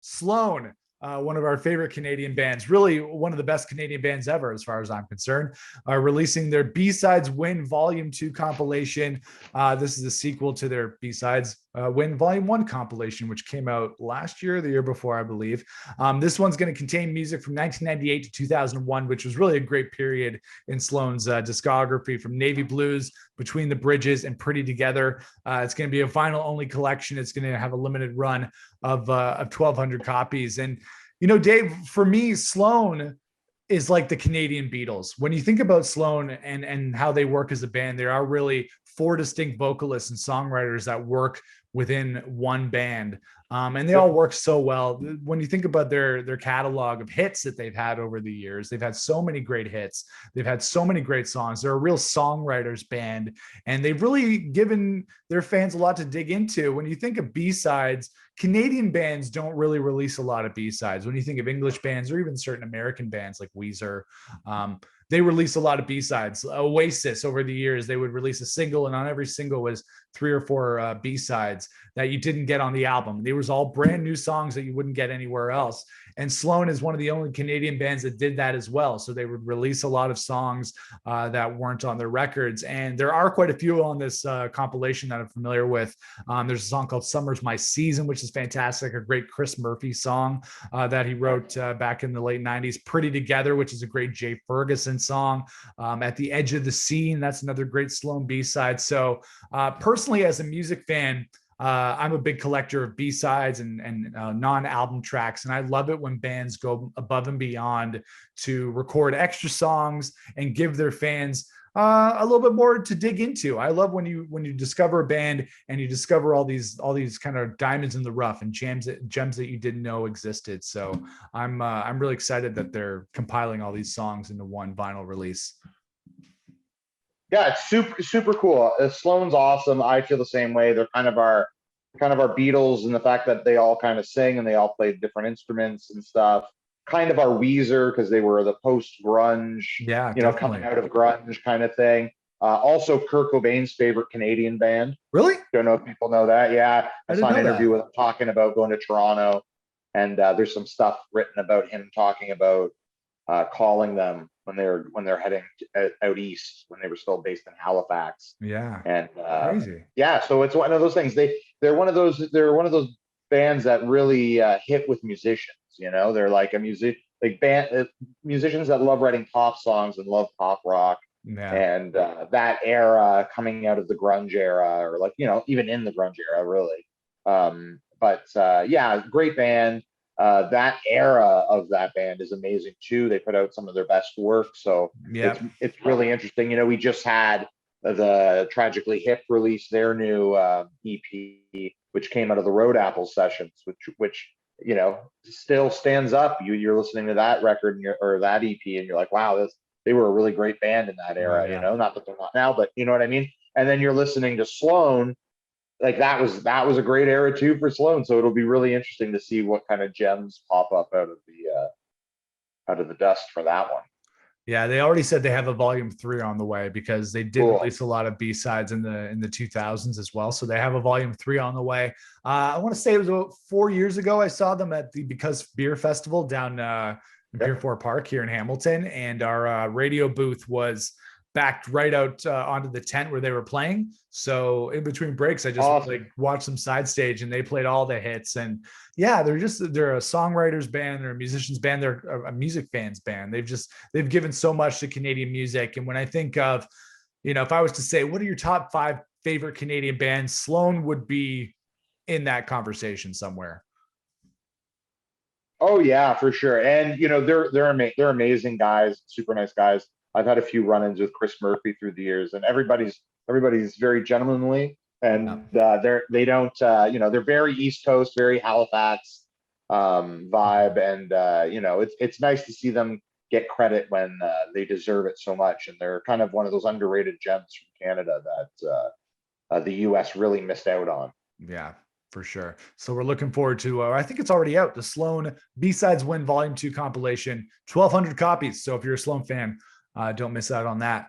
Sloan, one of our favorite Canadian bands, really one of the best Canadian bands ever, as far as I'm concerned, are releasing their B-Sides Win Vol.2 compilation. This is a sequel to their B-Sides Win Vol.1 compilation, which came out last year, the year before, I believe. This one's going to contain music from 1998 to 2001, which was really a great period in Sloan's discography, from Navy Blues, Between the Bridges, and Pretty Together. It's going to be a vinyl-only collection. It's going to have a limited run of 1,200 copies. And, you know, Dave, for me, Sloan is like the Canadian Beatles. When you think about Sloan and how they work as a band, there are really four distinct vocalists and songwriters that work within one band. And they all work so well. When you think about their catalog of hits that they've had over the years, they've had so many great hits. They've had so many great songs. They're a real songwriters band, and they've really given their fans a lot to dig into. When you think of B-sides, Canadian bands don't really release a lot of B-sides. When you think of English bands or even certain American bands like Weezer, they release a lot of B-sides. Oasis, over the years, they would release a single, and on every single was 3 or 4 B-sides that you didn't get on the album. They was all brand new songs that you wouldn't get anywhere else. And Sloan is one of the only Canadian bands that did that as well. So they would release a lot of songs that weren't on their records. And there are quite a few on this compilation that I'm familiar with. There's a song called Summer's My Season, which is fantastic. A great Chris Murphy song that he wrote back in the late 90s. Pretty Together, which is a great Jay Ferguson song. At the Edge of the Scene, that's another great Sloan B-side. So personally, as a music fan, I'm a big collector of B-sides and non-album tracks, and I love it when bands go above and beyond to record extra songs and give their fans a little bit more to dig into. I love when you discover a band and you discover all these kind of diamonds in the rough and gems that you didn't know existed. So I'm really excited that they're compiling all these songs into one vinyl release. Yeah, it's super cool. Sloan's awesome. I feel the same way. They're kind of our Beatles in the fact that they all kind of sing and they all play different instruments and stuff. Kind of our Weezer, because they were the post-grunge, coming out of grunge kind of thing. Also Kurt Cobain's favorite Canadian band. Really? Don't know if people know that. Yeah, I saw an interview with him talking about going to Toronto, and there's some stuff written about him talking about calling them when they're heading out east, when they were still based in Halifax. Yeah. And crazy. Yeah, so it's one of those things. They're one of those bands that really hit with musicians. They're like musicians that love writing pop songs and love pop rock. Yeah. And that era, coming out of the grunge era, or even in the grunge era, really. Yeah, great band. That era of that band is amazing too. They put out some of their best work, so it's really interesting. We just had the Tragically Hip release their new EP, which came out of the Road Apple sessions, which still stands up. You're listening to that record or that EP, and you're like, wow, they were a really great band in that era. Not that they're not now, but you know what I mean. And then you're listening to Sloan. Like that was a great era too for Sloan. So it'll be really interesting to see what kind of gems pop up out of the dust for that one. Yeah, they already said they have a volume 3 on the way, because they did release a lot of B-sides in the 2000s as well. So they have a volume 3 on the way. I want to say it was about 4 years ago I saw them at the Because Beer Festival down in Pier 4 Park here in Hamilton, and our radio booth was backed right out onto the tent where they were playing. So in between breaks, I just watched some side stage, and they played all the hits. And yeah, they're a songwriters band, they're a musicians band, they're a music fans band. They've given so much to Canadian music. And when I think of, if I was to say, what are your top 5 favorite Canadian bands, Sloan would be in that conversation somewhere. Oh yeah, for sure. And they're amazing guys, super nice guys. I've had a few run-ins with Chris Murphy through the years, and everybody's very gentlemanly, and they're very East Coast, very Halifax vibe, and it's nice to see them get credit when they deserve it so much, and they're kind of one of those underrated gems from Canada that the U.S. really missed out on. Yeah, for sure. So we're looking forward to, I think it's already out, the Sloan B-Sides Win Vol.2 compilation, 1,200 copies. So if you're a Sloan fan, don't miss out on that.